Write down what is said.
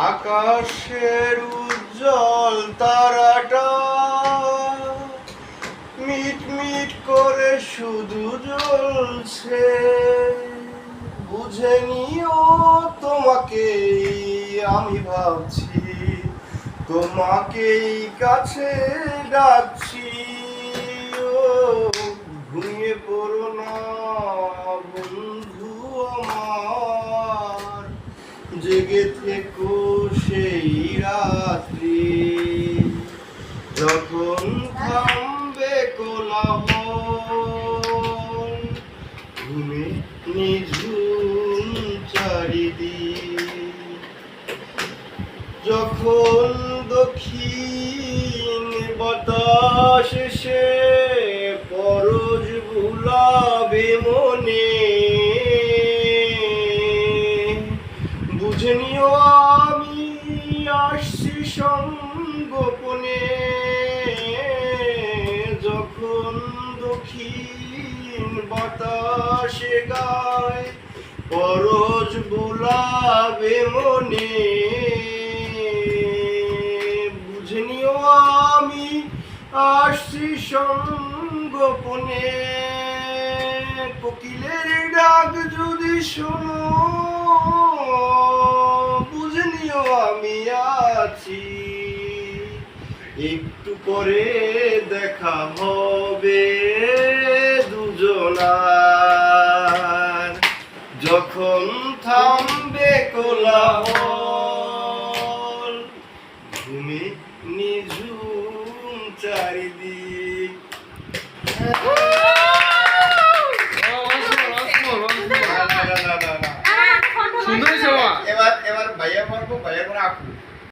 আকাশের উজ্জ্বল তারাটা meet meet করে শুধু জ্বলছে, বুঝে নিও তোমাকেই আমি ভাবছি, তোমাকেই কাছে ডাকছি। ও ঘুমিয়ে পড়ো না বন্ধু আমার, জেগে থেকো সেই রাত্রি, যখন থামবে কোলাহল, ঘুমে নিঝুম চারিদিক, যখন দক্ষিণ বাতাস এসে পরশ ভুলাবে মনে, বুঝে নিও আমি আসছি সঙ্গোপনে, যখন দক্ষিণ বাতাসে গায় পরশ ভুলাবে মনে, বুঝে নিও আমি আসছি সঙ্গোপনে। কোকিলের ডাক যদি শোনো, বুঝে নিও আমি আছি, একটু পরে দেখা হবে দুজনার, যখন থামবে কোলাহল, ঘুমে নিঝুম চারিদিক। সুন্দর এবার ভাইয়া পারবো, ভাইয়া করে আপু।